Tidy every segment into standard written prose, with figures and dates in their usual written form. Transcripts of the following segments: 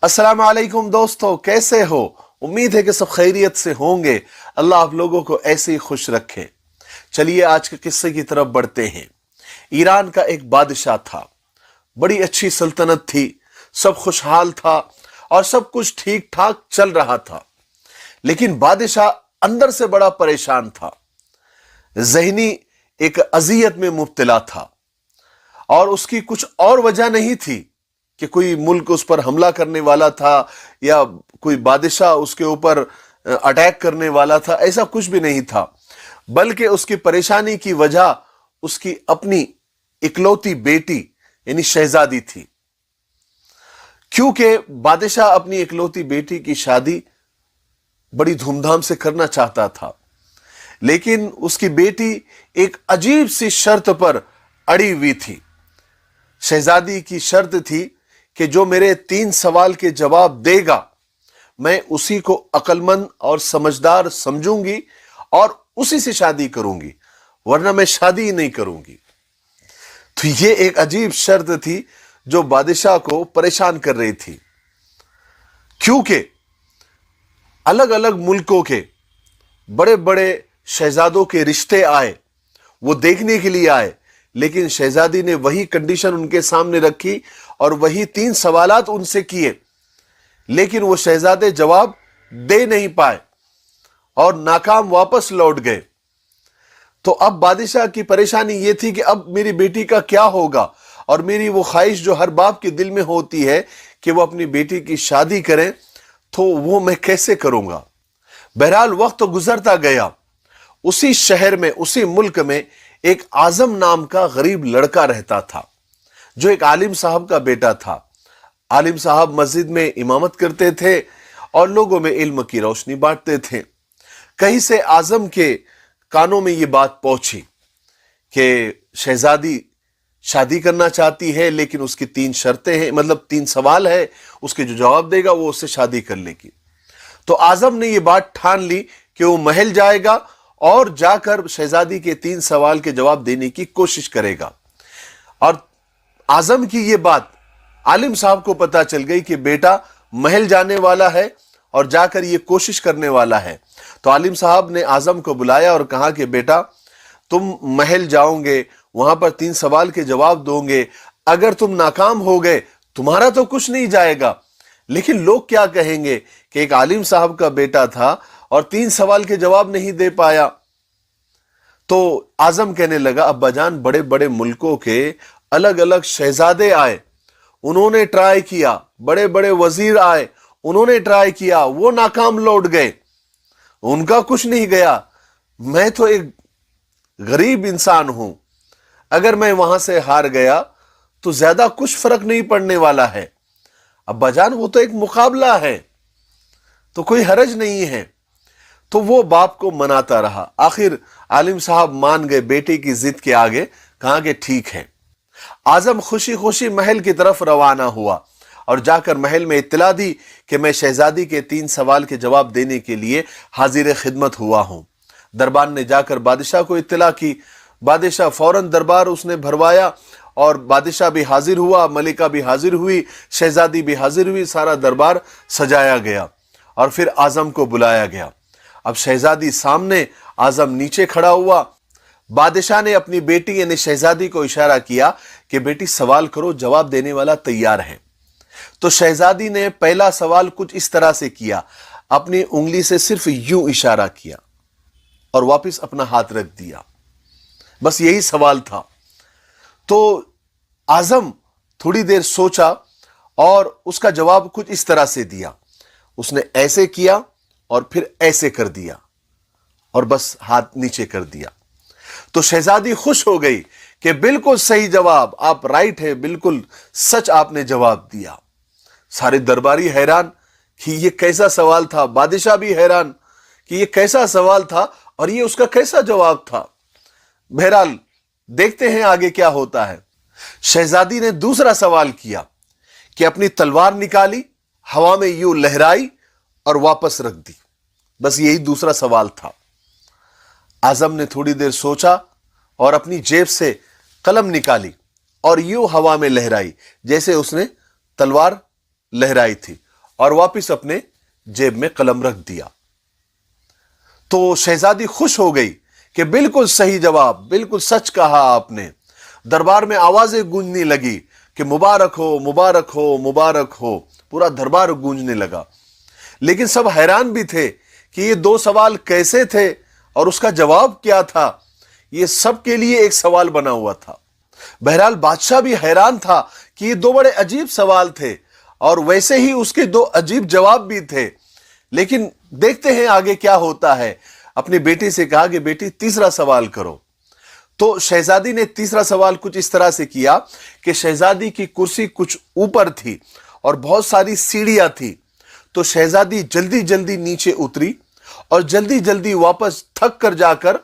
अस्सलाम वालेकुम दोस्तों, कैसे हो? उम्मीद है कि सब खैरियत से होंगे। अल्लाह आप लोगों को ऐसे ही खुश रखे। चलिए आज के किस्से की तरफ बढ़ते हैं। ईरान का एक बादशाह था, बड़ी अच्छी सल्तनत थी, सब खुशहाल था और सब कुछ ठीक ठाक चल रहा था। लेकिन बादशाह अंदर से बड़ा परेशान था, ज़हनी एक अजियत में मुब्तला था और उसकी कुछ और वजह नहीं थी कि कोई मुल्क उस पर हमला करने वाला था या कोई बादशाह उसके ऊपर अटैक करने वाला था। ऐसा कुछ भी नहीं था, बल्कि उसकी परेशानी की वजह उसकी अपनी इकलौती बेटी यानी शहजादी थी। क्योंकि बादशाह अपनी इकलौती बेटी की शादी बड़ी धूमधाम से करना चाहता था, लेकिन उसकी बेटी एक अजीब सी शर्त पर अड़ी हुई थी। शहजादी की शर्त थी कि जो मेरे 3 सवाल के जवाब देगा, मैं उसी को अक्लमंद और समझदार समझूंगी और उसी से शादी करूंगी, वरना मैं शादी ही नहीं करूंगी। तो ये एक अजीब शर्त थी जो बादशाह को परेशान कर रही थी, क्योंकि अलग अलग मुल्कों के बड़े बड़े शहजादों के रिश्ते आए, वो देखने के लिए आए, लेकिन शहजादी ने वही कंडीशन उनके सामने रखी और वही 3 सवालात उनसे किए, लेकिन वो शहजादे जवाब दे नहीं पाए और नाकाम वापस लौट गए। तो अब बादशाह की परेशानी ये थी कि अब मेरी बेटी का क्या होगा, और मेरी वो ख्वाहिश जो हर बाप के दिल में होती है कि वो अपनी बेटी की शादी करें, तो वो मैं कैसे करूंगा। बहरहाल वक्त तो गुजरता गया। उसी शहर में, उसी मुल्क में एक आजम नाम का गरीब लड़का रहता था, जो एक आलिम साहब का बेटा था। आलिम साहब मस्जिद में इमामत करते थे और लोगों में इल्म की रोशनी बांटते थे। कहीं से आजम के कानों में ये बात पहुंची कि शहजादी शादी करना चाहती है, लेकिन उसकी 3 शर्तें हैं, मतलब 3 सवाल है, उसके जो जवाब देगा वो उससे शादी कर लेगी। तो आजम ने ये बात ठान ली कि वो महल जाएगा और जाकर शहजादी के 3 सवाल के जवाब देने की कोशिश करेगा। और आजम की ये बात आलिम साहब को पता चल गई कि बेटा महल जाने वाला है और जाकर ये कोशिश करने वाला है। तो आलिम साहब ने आजम को बुलाया और कहा कि बेटा, तुम महल जाओगे, वहां पर 3 सवाल के जवाब दोगे, अगर तुम नाकाम हो गए तुम्हारा तो कुछ नहीं जाएगा, लेकिन लोग क्या कहेंगे कि एक आलिम साहब का बेटा था और 3 सवाल के जवाब नहीं दे पाया। तो आजम कहने लगा, अब्बाजान, बड़े बड़े मुल्कों के अलग अलग शहजादे आए, उन्होंने ट्राई किया, बड़े बड़े वजीर आए, उन्होंने ट्राई किया, वो नाकाम लौट गए, उनका कुछ नहीं गया। मैं तो एक गरीब इंसान हूं, अगर मैं वहां से हार गया तो ज्यादा कुछ फर्क नहीं पड़ने वाला है। अब्बाजान, वो तो एक मुकाबला है, तो कोई हरज नहीं है। तो वो बाप को मनाता रहा। आखिर आलिम साहब मान गए बेटे की जिद के आगे, कहा कि ठीक है। आजम खुशी खुशी महल की तरफ रवाना हुआ और जाकर महल में इत्तला दी कि मैं शहजादी के 3 सवाल के जवाब देने के लिए हाजिर खिदमत हुआ हूं। दरबार ने जाकर बादशाह को इत्तला की। बादशाह फौरन दरबार उसने भरवाया और बादशाह भी हाजिर हुआ, मलिका भी हाजिर हुई, शहजादी भी हाजिर हुई, सारा दरबार सजाया गया और फिर आजम को बुलाया गया। अब शहजादी सामने, आजम नीचे खड़ा हुआ। बादशाह ने अपनी बेटी यानी शहजादी को इशारा किया कि बेटी सवाल करो, जवाब देने वाला तैयार है। तो शहजादी ने पहला सवाल कुछ इस तरह से किया, अपनी उंगली से सिर्फ यूं इशारा किया और वापस अपना हाथ रख दिया, बस यही सवाल था। तो आजम थोड़ी देर सोचा और उसका जवाब कुछ इस तरह से दिया। उसने ऐसे किया और फिर ऐसे कर दिया और बस हाथ नीचे कर दिया। तो शहजादी खुश हो गई कि बिल्कुल सही जवाब, आप राइट है, बिल्कुल सच आपने जवाब दिया। सारे दरबारी हैरान कि ये कैसा सवाल था, बादशाह भी हैरान कि ये कैसा सवाल था और ये उसका कैसा जवाब था। बहरहाल देखते हैं आगे क्या होता है। शहजादी ने दूसरा सवाल किया कि अपनी तलवार निकाली, हवा में यूं लहराई और वापस रख दी, बस यही दूसरा सवाल था। आजम ने थोड़ी देर सोचा और अपनी जेब से कलम निकाली और यूं हवा में लहराई जैसे उसने तलवार लहराई थी, اور واپس اپنے جیب میں قلم رکھ دیا۔ تو شہزادی خوش ہو گئی کہ بالکل صحیح جواب، بالکل سچ کہا آپ نے۔ دربار میں آوازیں گونجنے لگی کہ مبارک ہو مبارک ہو مبارک ہو، پورا دربار گونجنے لگا۔ لیکن سب حیران بھی تھے کہ یہ دو سوال کیسے تھے اور اس کا جواب کیا تھا، یہ سب کے لیے ایک سوال بنا ہوا تھا۔ بہرحال بادشاہ بھی حیران تھا کہ یہ دو بڑے عجیب سوال تھے اور ویسے ہی اس کے دو عجیب جواب بھی تھے۔ لیکن دیکھتے ہیں آگے کیا ہوتا ہے۔ اپنی بیٹی سے کہا کہ بیٹی تیسرا سوال کرو۔ تو شہزادی نے تیسرا سوال کچھ اس طرح سے کیا کہ شہزادی کی کرسی کچھ اوپر تھی اور بہت ساری سیڑھیاں تھی، تو شہزادی جلدی جلدی نیچے اتری اور جلدی جلدی واپس تھک کر جا کر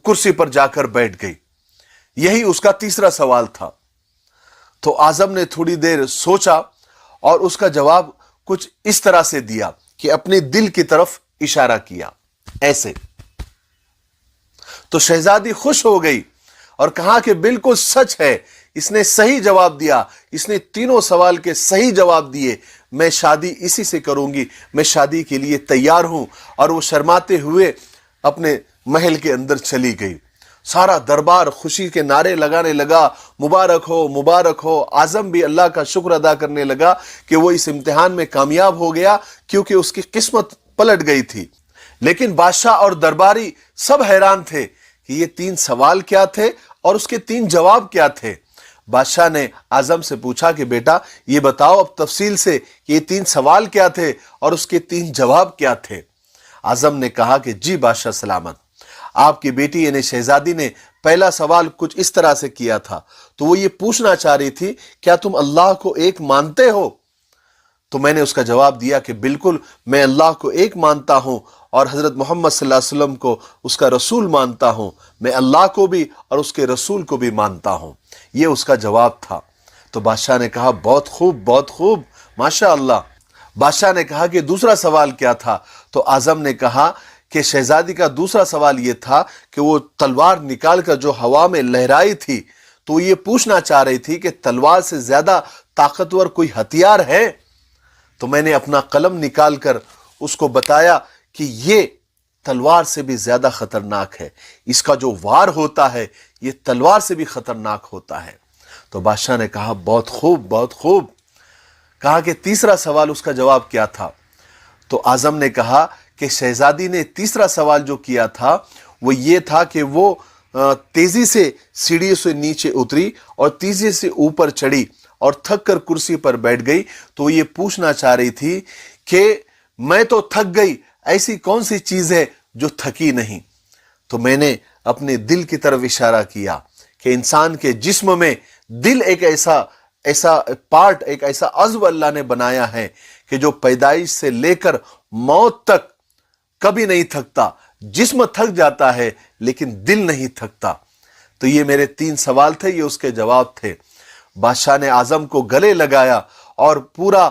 کرسی پر جا کر بیٹھ گئی۔ یہی اس کا تیسرا سوال تھا۔ تو اعظم نے تھوڑی دیر سوچا اور اس کا جواب کچھ اس طرح سے دیا کہ اپنے دل کی طرف اشارہ کیا، ایسے۔ تو شہزادی خوش ہو گئی اور کہا کہ بالکل سچ ہے، اس نے صحیح جواب دیا، اس نے تینوں سوال کے صحیح جواب دیے، میں شادی اسی سے کروں گی، میں شادی کے لیے تیار ہوں۔ اور وہ شرماتے ہوئے اپنے محل کے اندر چلی گئی۔ سارا دربار خوشی کے نعرے لگانے لگا، مبارک ہو مبارک ہو۔ اعظم بھی اللہ کا شکر ادا کرنے لگا کہ وہ اس امتحان میں کامیاب ہو گیا، کیونکہ اس کی قسمت پلٹ گئی تھی۔ لیکن بادشاہ اور درباری سب حیران تھے کہ یہ تین سوال کیا تھے اور اس کے تین جواب کیا تھے۔ بادشاہ نے اعظم سے پوچھا کہ بیٹا یہ بتاؤ اب تفصیل سے کہ یہ تین سوال کیا تھے اور اس کے تین جواب کیا تھے۔ اعظم نے کہا کہ جی بادشاہ سلامت، آپ کی بیٹی یعنی شہزادی نے پہلا سوال کچھ اس طرح سے کیا تھا، تو وہ یہ پوچھنا چاہ رہی تھی کیا تم اللہ کو ایک مانتے ہو؟ تو میں نے اس کا جواب دیا کہ بالکل میں اللہ کو ایک مانتا ہوں اور حضرت محمد صلی اللہ علیہ وسلم کو اس کا رسول مانتا ہوں، میں اللہ کو بھی اور اس کے رسول کو بھی مانتا ہوں۔ یہ اس کا جواب تھا۔ تو بادشاہ نے کہا بہت خوب بہت خوب، ماشاء اللہ۔ بادشاہ نے کہا کہ دوسرا سوال کیا تھا؟ تو اعظم نے کہا کہ شہزادی کا دوسرا سوال یہ تھا کہ وہ تلوار نکال کر جو ہوا میں لہرائی تھی، تو وہ یہ پوچھنا چاہ رہی تھی کہ تلوار سے زیادہ طاقتور کوئی ہتھیار ہے؟ تو میں نے اپنا قلم نکال کر اس کو بتایا کہ یہ تلوار سے بھی زیادہ خطرناک ہے، اس کا جو وار ہوتا ہے یہ تلوار سے بھی خطرناک ہوتا ہے۔ تو بادشاہ نے کہا بہت خوب بہت خوب۔ کہا کہ تیسرا سوال اس کا جواب کیا تھا؟ تو اعظم نے کہا کہ شہزادی نے تیسرا سوال جو کیا تھا وہ یہ تھا کہ وہ تیزی سے سیڑھی سے نیچے اتری اور تیزی سے اوپر چڑھی اور تھک کر کرسی پر بیٹھ گئی۔ تو وہ یہ پوچھنا چاہ رہی تھی کہ میں تو تھک گئی، ایسی کون سی چیز ہے جو تھکی نہیں؟ تو میں نے اپنے دل کی طرف اشارہ کیا کہ انسان کے جسم میں دل ایک ایسا پارٹ، ایک ایسا عضو اللہ نے بنایا ہے کہ جو پیدائش سے لے کر موت تک کبھی نہیں تھکتا۔ جسم تھک جاتا ہے لیکن دل نہیں تھکتا۔ تو یہ میرے تین سوال تھے، یہ اس کے جواب تھے۔ بادشاہ نے اعظم کو گلے لگایا اور پورا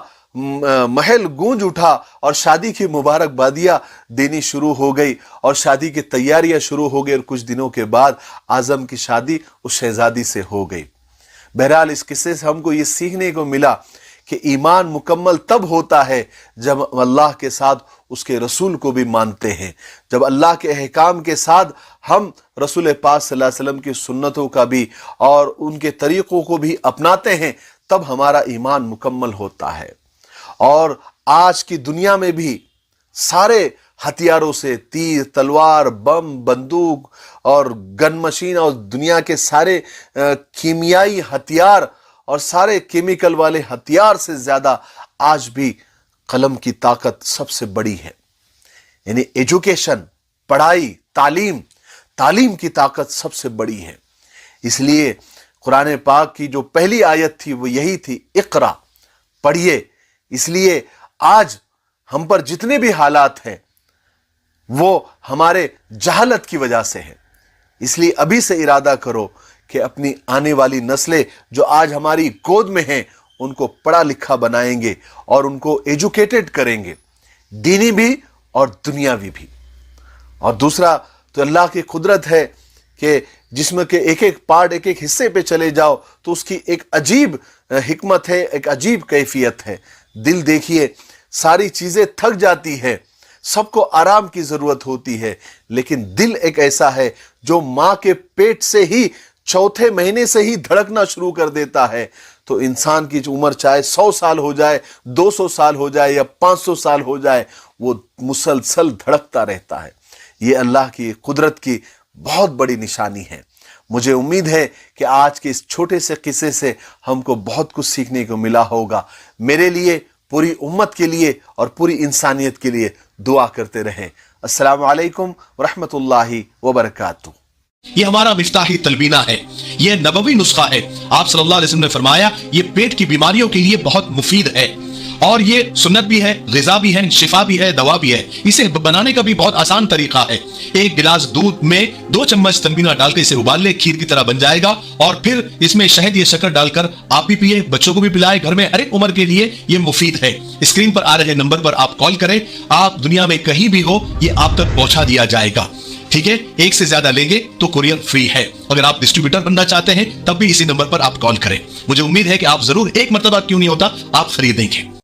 محل گونج اٹھا اور شادی کی مبارک بادیاں دینی شروع ہو گئی اور شادی کی تیاریاں شروع ہو گئی، اور کچھ دنوں کے بعد اعظم کی شادی اس شہزادی سے ہو گئی۔ بہرحال اس قصے سے ہم کو یہ سیکھنے کو ملا کہ ایمان مکمل تب ہوتا ہے جب اللہ کے ساتھ اس کے رسول کو بھی مانتے ہیں، جب اللہ کے احکام کے ساتھ ہم رسول پاک صلی اللہ علیہ وسلم کی سنتوں کا بھی اور ان کے طریقوں کو بھی اپناتے ہیں، تب ہمارا ایمان مکمل ہوتا ہے۔ اور آج کی دنیا میں بھی سارے ہتھیاروں سے، تیر، تلوار، بم، بندوق اور گن مشین اور دنیا کے سارے کیمیائی ہتھیار اور سارے کیمیکل والے ہتھیار سے زیادہ آج بھی قلم کی طاقت سب سے بڑی ہے۔ یعنی ایجوکیشن، پڑھائی، تعلیم کی طاقت سب سے بڑی ہے۔ اس لیے قرآن پاک کی جو پہلی آیت تھی وہ یہی تھی، اقرا، پڑھیے۔ اس لیے آج ہم پر جتنے بھی حالات ہیں وہ ہمارے جہالت کی وجہ سے ہے۔ اس لیے ابھی سے ارادہ کرو کہ اپنی آنے والی نسلیں جو آج ہماری گود میں ہیں ان کو پڑھا لکھا بنائیں گے اور ان کو ایجوکیٹڈ کریں گے، دینی بھی اور دنیاوی بھی۔ اور دوسرا تو اللہ کی قدرت ہے کہ جسم کے ایک ایک پارٹ، ایک ایک حصے پہ چلے جاؤ تو اس کی ایک عجیب حکمت ہے، ایک عجیب کیفیت ہے۔ دل دیکھیے، सारी चीजें थक जाती है, सबको आराम की जरूरत होती है, लेकिन दिल एक ऐसा है जो मां के पेट से ही चौथे महीने से ही धड़कना शुरू कर देता है। तो इंसान की उम्र चाहे 100 साल हो जाए, 200 साल हो जाए या 500 साल हो जाए, वो मुसलसल धड़कता रहता है। ये अल्लाह की कुदरत की बहुत बड़ी निशानी है। मुझे उम्मीद है कि आज के इस छोटे से किस्से से हमको बहुत कुछ सीखने को मिला होगा। मेरे लिए, पूरी उम्मत के लिए और पूरी इंसानियत के लिए दुआ करते रहें। अस्सलामु अलैकुम वरहमतुल्लाहि वबरकातुहू। ये हमारा मिफ्ताही तलबीना है, ये नबवी नुस्खा है। आप सल्लल्लाहु अलैहि वसल्लम ने फरमाया ये पेट की बीमारियों के लिए बहुत मुफीद है, और ये सुन्नत भी है, ग़िज़ा भी है, शिफा भी है, दवा भी है। इसे बनाने का भी बहुत आसान तरीका है। एक गिलास दूध में 2 चम्मच तलबीना डालकर इसे उबाल ले, खीर की तरह बन जाएगा, और फिर इसमें शहद या शक्कर डालकर आप भी पिए, बच्चों को भी पिलाए। घर में हर एक उम्र के लिए ये मुफीद है। स्क्रीन पर आ रहे नंबर पर आप कॉल करें, आप दुनिया में कहीं भी हो, ये आप तक पहुंचा दिया जाएगा। ठीक है, एक से ज्यादा लेंगे तो कुरियर फ्री है। अगर आप डिस्ट्रीब्यूटर बनना चाहते हैं तब भी इसी नंबर पर आप कॉल करें। मुझे उम्मीद है कि आप जरूर, एक मरतबा क्यों नहीं होता, आप खरीदेंगे।